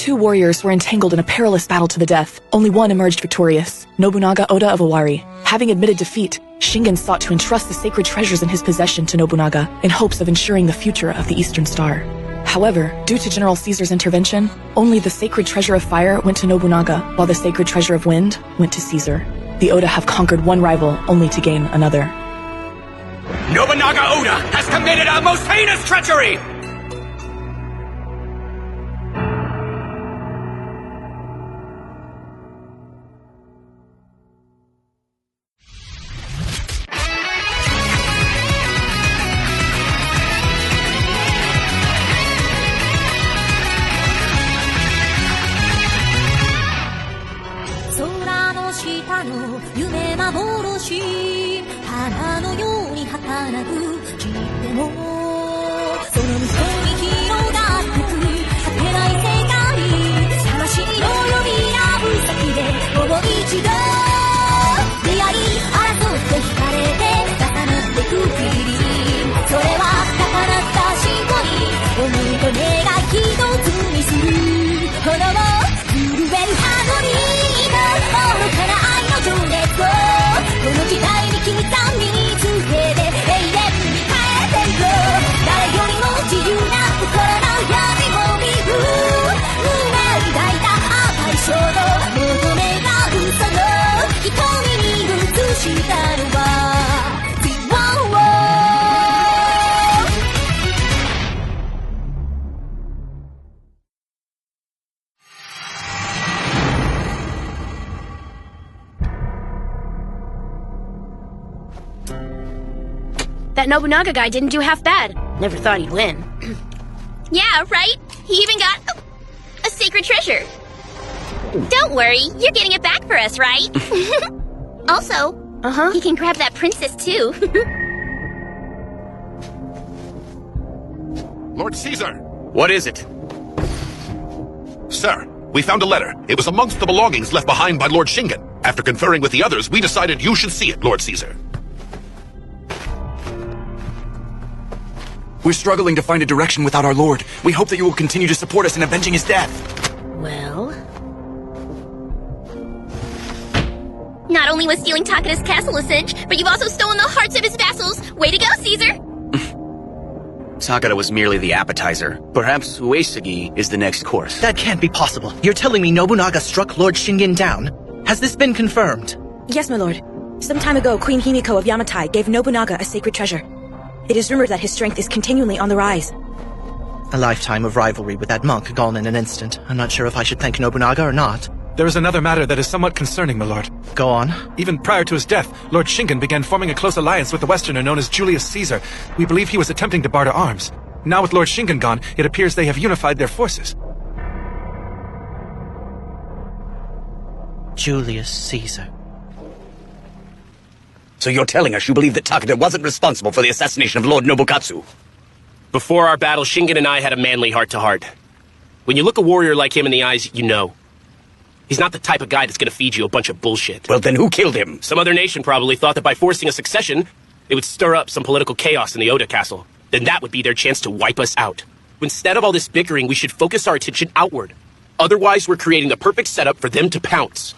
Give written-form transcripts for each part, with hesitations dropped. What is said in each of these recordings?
two warriors were entangled in a perilous battle to the death. Only one emerged victorious, Nobunaga Oda of Owari. Having admitted defeat, Shingen sought to entrust the sacred treasures in his possession to Nobunaga in hopes of ensuring the future of the Eastern Star. However, due to General Caesar's intervention, only the sacred treasure of fire went to Nobunaga, while the sacred treasure of wind went to Caesar. The Oda have conquered one rival only to gain another. Nobunaga Oda has committed a most heinous treachery! That Nobunaga guy didn't do half bad. Never thought he'd win. Yeah, right? He even got a sacred treasure. Don't worry, you're getting it back for us, right? Also, he can grab that princess too. Lord Caesar! What is it? Sir, we found a letter. It was amongst the belongings left behind by Lord Shingen. After conferring with the others, we decided you should see it, Lord Caesar. We're struggling to find a direction without our lord. We hope that you will continue to support us in avenging his death. Well... Not only was stealing Takada's castle a cinch, but you've also stolen the hearts of his vassals. Way to go, Caesar! Takada was merely the appetizer. Perhaps Uesagi is the next course. That can't be possible. You're telling me Nobunaga struck Lord Shingen down? Has this been confirmed? Yes, my lord. Some time ago, Queen Himiko of Yamatai gave Nobunaga a sacred treasure. It is rumored that his strength is continually on the rise. A lifetime of rivalry with that monk gone in an instant. I'm not sure if I should thank Nobunaga or not. There is another matter that is somewhat concerning, my lord. Go on. Even prior to his death, Lord Shingen began forming a close alliance with the Westerner known as Julius Caesar. We believe he was attempting to barter arms. Now with Lord Shingen gone, it appears they have unified their forces. Julius Caesar. So you're telling us you believe that Takada wasn't responsible for the assassination of Lord Nobukatsu? Before our battle, Shingen and I had a manly heart-to-heart. When you look a warrior like him in the eyes, you know. He's not the type of guy that's gonna feed you a bunch of bullshit. Well, then who killed him? Some other nation probably thought that by forcing a succession, it would stir up some political chaos in the Oda castle. Then that would be their chance to wipe us out. Instead of all this bickering, we should focus our attention outward. Otherwise, we're creating the perfect setup for them to pounce.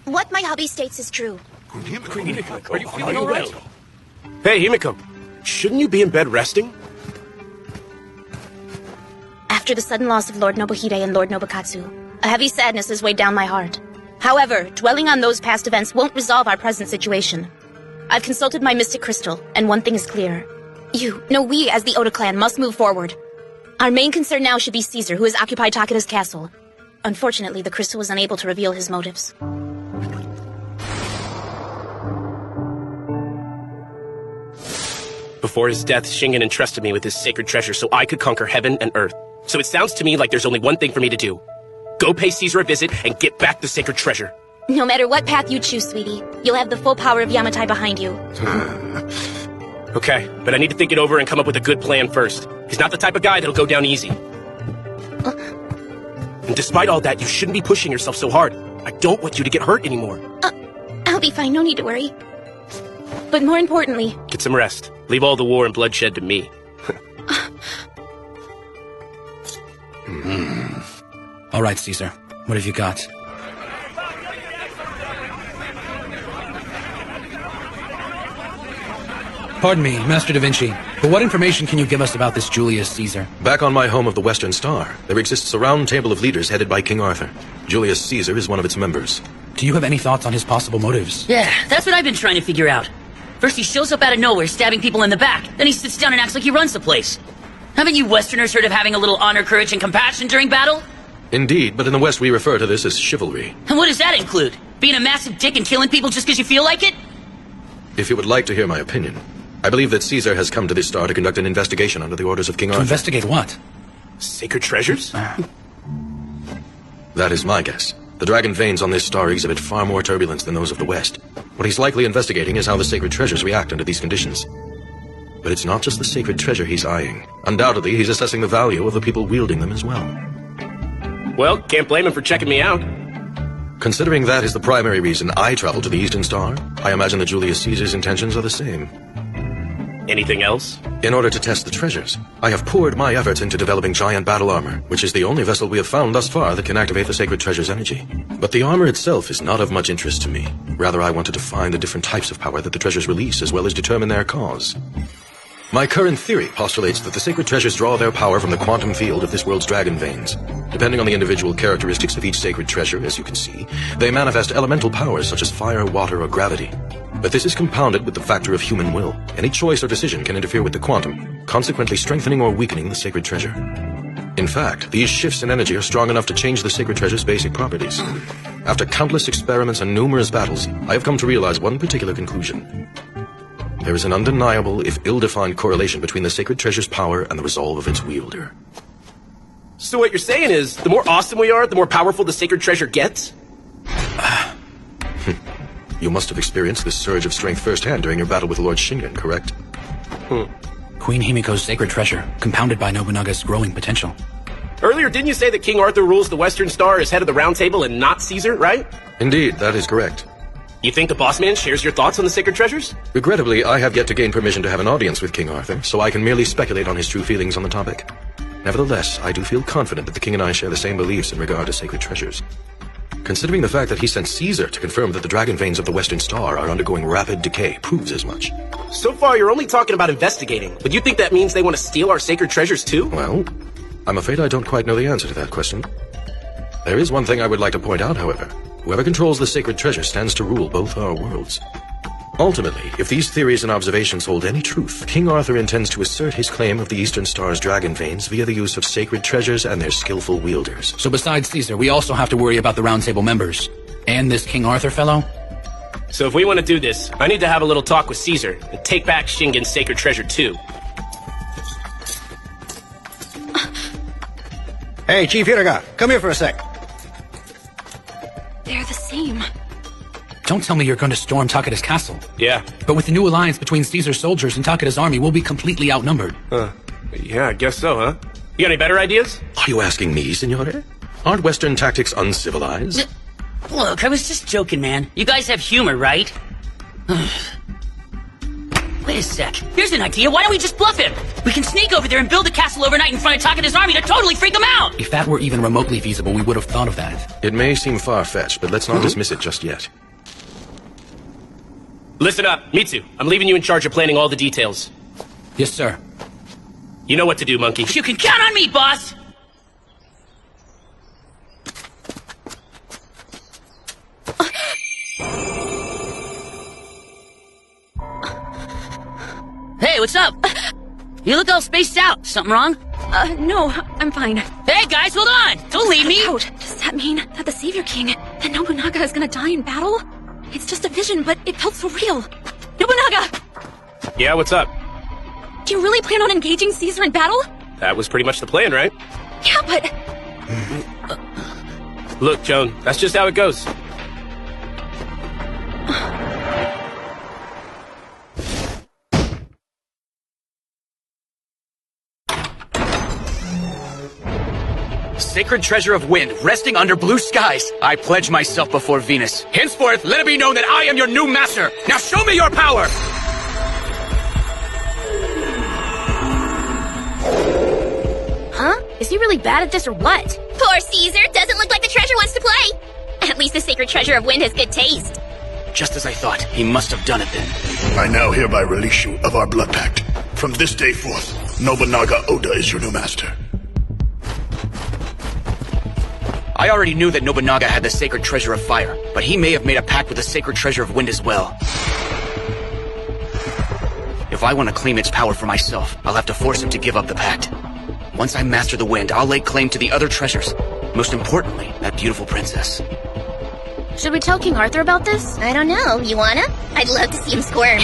What my hubby states is true. Himiko, are you feeling all right? Hey, Himiko, shouldn't you be in bed resting? After the sudden loss of Lord Nobuhide and Lord Nobukatsu, a heavy sadness has weighed down my heart. However, dwelling on those past events won't resolve our present situation. I've consulted my mystic crystal, and one thing is clear. We, as the Oda clan, must move forward. Our main concern now should be Caesar, who has occupied Takada's castle. Unfortunately, the crystal was unable to reveal his motives. Before his death, Shingen entrusted me with his sacred treasure so I could conquer heaven and earth. So it sounds to me like there's only one thing for me to do. Go pay Caesar a visit and get back the sacred treasure. No matter what path you choose, sweetie, you'll have the full power of Yamatai behind you. Okay, but I need to think it over and come up with a good plan first. He's not the type of guy that'll go down easy. And despite all that, you shouldn't be pushing yourself so hard. I don't want you to get hurt anymore. I'll be fine, no need to worry. But more importantly... Get some rest. Leave all the war and bloodshed to me. All right, Caesar. What have you got? Pardon me, Master Da Vinci, but what information can you give us about this Julius Caesar? Back on my home of the Western Star, there exists a round table of leaders headed by King Arthur. Julius Caesar is one of its members. Do you have any thoughts on his possible motives? Yeah, that's what I've been trying to figure out. First he shows up out of nowhere, stabbing people in the back. Then he sits down and acts like he runs the place. Haven't you Westerners heard of having a little honor, courage, and compassion during battle? Indeed, but in the West we refer to this as chivalry. And what does that include? Being a massive dick and killing people just because you feel like it? If you would like to hear my opinion, I believe that Caesar has come to this star to conduct an investigation under the orders of King Arthur. To investigate what? Sacred treasures? That is my guess. The dragon veins on this star exhibit far more turbulence than those of the West. What he's likely investigating is how the sacred treasures react under these conditions. But it's not just the sacred treasure he's eyeing. Undoubtedly, he's assessing the value of the people wielding them as well. Well, can't blame him for checking me out. Considering that is the primary reason I traveled to the Eastern Star, I imagine that Julius Caesar's intentions are the same. Anything else? In order to test the treasures, I have poured my efforts into developing giant battle armor, which is the only vessel we have found thus far that can activate the sacred treasure's energy. But the armor itself is not of much interest to me. Rather, I wanted to find the different types of power that the treasures release, as well as determine their cause. My current theory postulates that the sacred treasures draw their power from the quantum field of this world's dragon veins. Depending on the individual characteristics of each sacred treasure, as you can see, they manifest elemental powers such as fire, water, or gravity. But this is compounded with the factor of human will. Any choice or decision can interfere with the quantum, consequently strengthening or weakening the sacred treasure. In fact, these shifts in energy are strong enough to change the sacred treasure's basic properties. After countless experiments and numerous battles, I have come to realize one particular conclusion. There is an undeniable, if ill-defined, correlation between the sacred treasure's power and the resolve of its wielder. So what you're saying is, the more awesome we are, the more powerful the sacred treasure gets? You must have experienced this surge of strength firsthand during your battle with Lord Shingen, correct? Queen Himiko's sacred treasure, compounded by Nobunaga's growing potential. Earlier, didn't you say that King Arthur rules the Western Star as head of the Round Table and not Caesar, right? Indeed, that is correct. You think the boss man shares your thoughts on the sacred treasures? Regrettably, I have yet to gain permission to have an audience with King Arthur, so I can merely speculate on his true feelings on the topic. Nevertheless, I do feel confident that the king and I share the same beliefs in regard to sacred treasures. Considering the fact that he sent Caesar to confirm that the dragon veins of the Western Star are undergoing rapid decay proves as much. So far, you're only talking about investigating, but you think that means they want to steal our sacred treasures too? Well, I'm afraid I don't quite know the answer to that question. There is one thing I would like to point out, however. Whoever controls the sacred treasure stands to rule both our worlds. Ultimately, if these theories and observations hold any truth, King Arthur intends to assert his claim of the Eastern Star's dragon veins via the use of sacred treasures and their skillful wielders. So besides Caesar, we also have to worry about the Round Table members. And this King Arthur fellow? So if we want to do this, I need to have a little talk with Caesar and take back Shingen's sacred treasure too. Hey, Chief Hiraga, come here for a sec. They're the same. Don't tell me you're going to storm Takeda's castle. Yeah. But with the new alliance between Caesar's soldiers and Takeda's army, we'll be completely outnumbered. Yeah, I guess so, huh? You got any better ideas? Are you asking me, Signore? Aren't Western tactics uncivilized? Look, I was just joking, man. You guys have humor, right? Wait a sec. Here's an idea. Why don't we just bluff him? We can sneak over there and build a castle overnight in front of Takeda's army to totally freak him out! If that were even remotely feasible, we would have thought of that. It may seem far-fetched, but let's not dismiss it just yet. Listen up, Mitsu. I'm leaving you in charge of planning all the details. Yes, sir. You know what to do, monkey. You can count on me, boss! Hey, what's up? You look all spaced out. Something wrong? No, I'm fine. Hey, guys, hold on! Don't leave me! Ouch. Does that mean that the Savior King, that Nobunaga is gonna die in battle? It's just a vision, but it felt so real. Nobunaga! Yeah, what's up? Do you really plan on engaging Caesar in battle? That was pretty much the plan, right? Yeah, but... Look, Joan, that's just how it goes. Sacred treasure of wind, resting under blue skies. I pledge myself before Venus. Henceforth, let it be known that I am your new master. Now show me your power! Huh? Is he really bad at this or what? Poor Caesar, doesn't look like the treasure wants to play. At least the sacred treasure of wind has good taste. Just as I thought. He must have done it then. I now hereby release you of our blood pact. From this day forth, Nobunaga Oda is your new master. I already knew that Nobunaga had the sacred treasure of fire, but he may have made a pact with the sacred treasure of wind as well. If I want to claim its power for myself, I'll have to force him to give up the pact. Once I master the wind, I'll lay claim to the other treasures. Most importantly, that beautiful princess. Should we tell King Arthur about this? I don't know. You wanna? I'd love to see him squirm.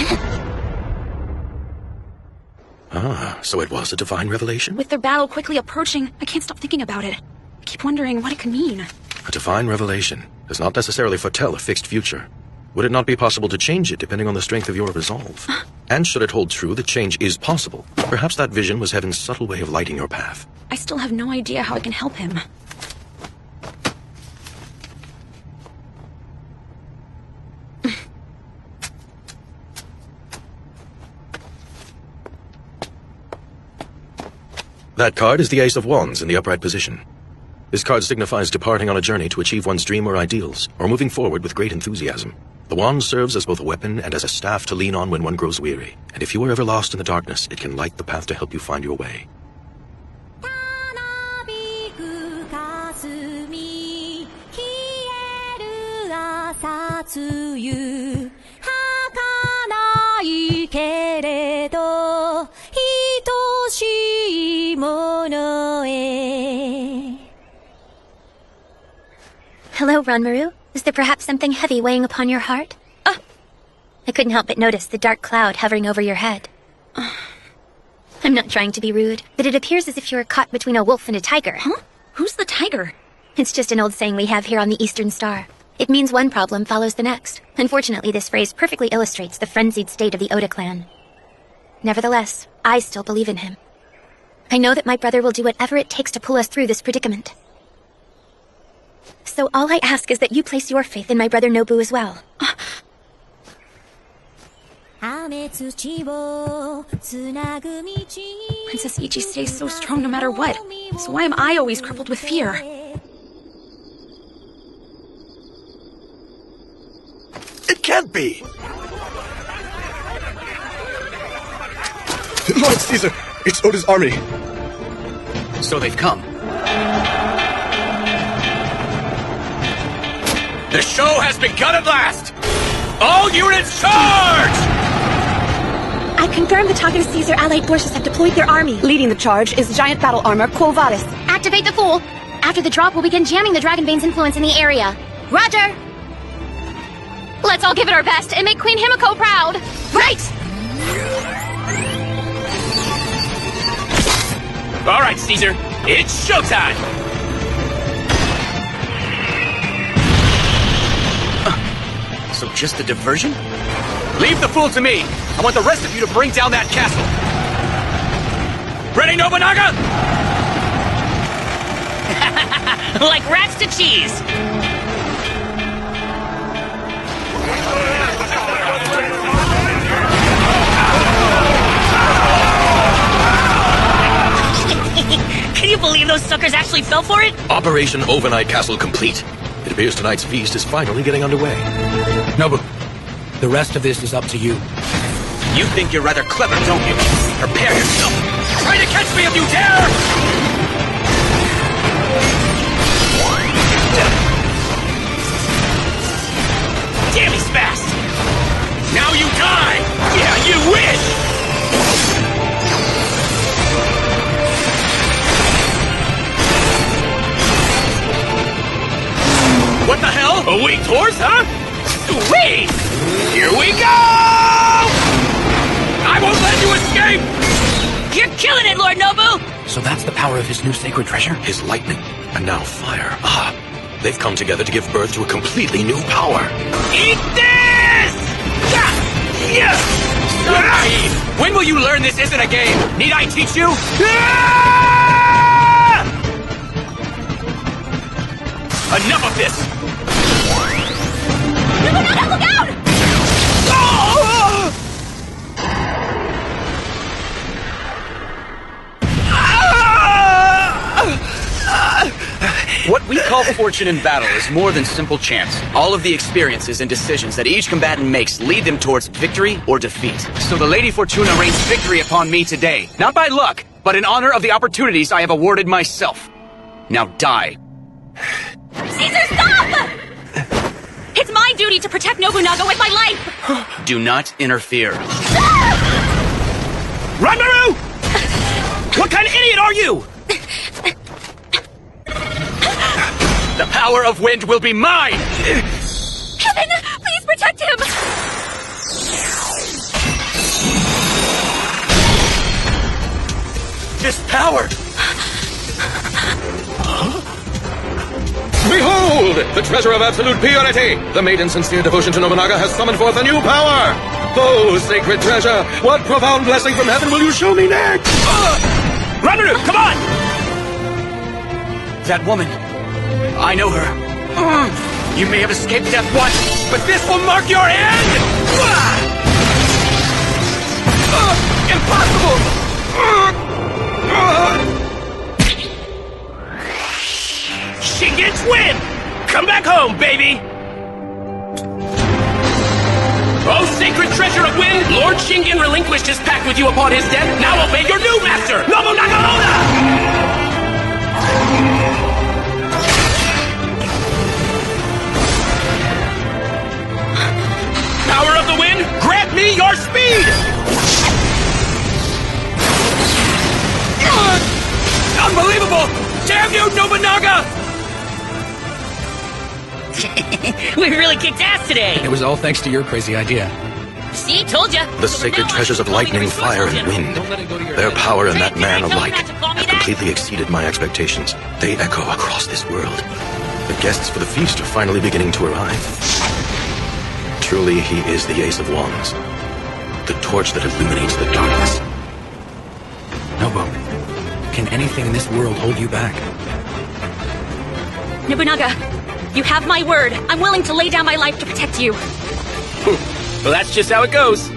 Ah, so it was a divine revelation? With their battle quickly approaching, I can't stop thinking about it. I keep wondering what it could mean. A divine revelation does not necessarily foretell a fixed future. Would it not be possible to change it depending on the strength of your resolve? And should it hold true that change is possible, perhaps that vision was heaven's subtle way of lighting your path. I still have no idea how I can help him. That card is the Ace of Wands in the upright position. This card signifies departing on a journey to achieve one's dream or ideals, or moving forward with great enthusiasm. The wand serves as both a weapon and as a staff to lean on when one grows weary, and if you are ever lost in the darkness, it can light the path to help you find your way. Hello, Ranmaru. Is there perhaps something heavy weighing upon your heart? I couldn't help but notice the dark cloud hovering over your head. I'm not trying to be rude, but it appears as if you were caught between a wolf and a tiger. Huh? Who's the tiger? It's just an old saying we have here on the Eastern Star. It means one problem follows the next. Unfortunately, this phrase perfectly illustrates the frenzied state of the Oda clan. Nevertheless, I still believe in him. I know that my brother will do whatever it takes to pull us through this predicament. So all I ask is that you place your faith in my brother Nobu as well. Princess Ichi stays so strong no matter what. So why am I always crippled with fear? It can't be! Lord Caesar! It's Oda's army! So they've come. The show has begun at last! All units charge! I confirm the Takana Caesar allied forces have deployed their army. Leading the charge is giant battle armor Quo Vadis. Activate the Fool! After the drop, we'll begin jamming the Dragonbane's influence in the area. Roger! Let's all give it our best and make Queen Himiko proud! Right! All right, Caesar, it's showtime! So just a diversion? Leave the Fool to me! I want the rest of you to bring down that castle! Ready, Nobunaga? Like rats to cheese! Can you believe those suckers actually fell for it? Operation Overnight Castle complete. It appears tonight's feast is finally getting underway. Nobu, the rest of this is up to you. You think you're rather clever, don't you? Prepare yourself! Try to catch me if you dare! Damn, he's fast! Now you die! Yeah, you wish! What the hell? A winged horse, huh? Sweet! Here we go! I won't let you escape! You're killing it, Lord Nobu! So that's the power of his new sacred treasure? His lightning, and now fire. Ah, they've come together to give birth to a completely new power. Eat this! Yeah! So when will you learn this isn't a game? Need I teach you? Enough of this! Nobunaga, look out! call fortune in battle is more than simple chance. All of the experiences and decisions that each combatant makes lead them towards victory or defeat. So the Lady Fortuna rains victory upon me today. Not by luck, but in honor of the opportunities I have awarded myself. Now die. Caesar, stop! It's my duty to protect Nobunaga with my life! Do not interfere. Ranmaru! What kind of idiot are you? The power of wind will be mine! Heaven, please protect him! This power! Behold! The treasure of absolute purity! The maiden's sincere devotion to Nobunaga has summoned forth a new power! Oh, sacred treasure! What profound blessing from heaven will you show me next? Ranmaru, come on! That woman. I know her. You may have escaped death once, but this will mark your end! Impossible! Shingen twin! Come back home, baby! Oh, sacred treasure of wind! Lord Shingen relinquished his pact with you upon his death. Now obey your new master, Nobunaga Oda! Power of the wind, grant me your speed! Unbelievable! Damn you, Nobunaga! We really kicked ass today! It was all thanks to your crazy idea. See, told ya! The sacred treasures of lightning, fire, and wind. Their power and that man alike have completely exceeded my expectations. They echo across this world. The guests for the feast are finally beginning to arrive. Truly, he is the Ace of Wands. The torch that illuminates the darkness. Nobu, can anything in this world hold you back? Nobunaga, you have my word. I'm willing to lay down my life to protect you. Well, that's just how it goes.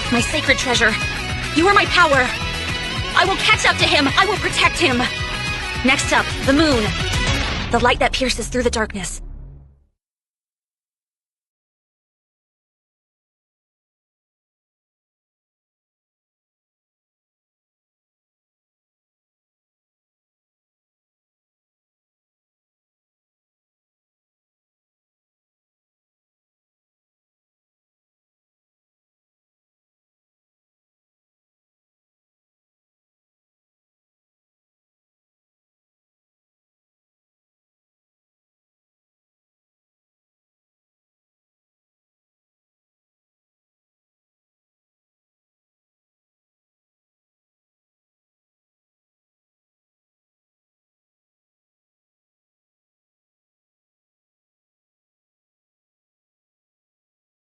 My sacred treasure. You are my power. I will catch up to him. I will protect him. Next up, the moon. The light that pierces through the darkness.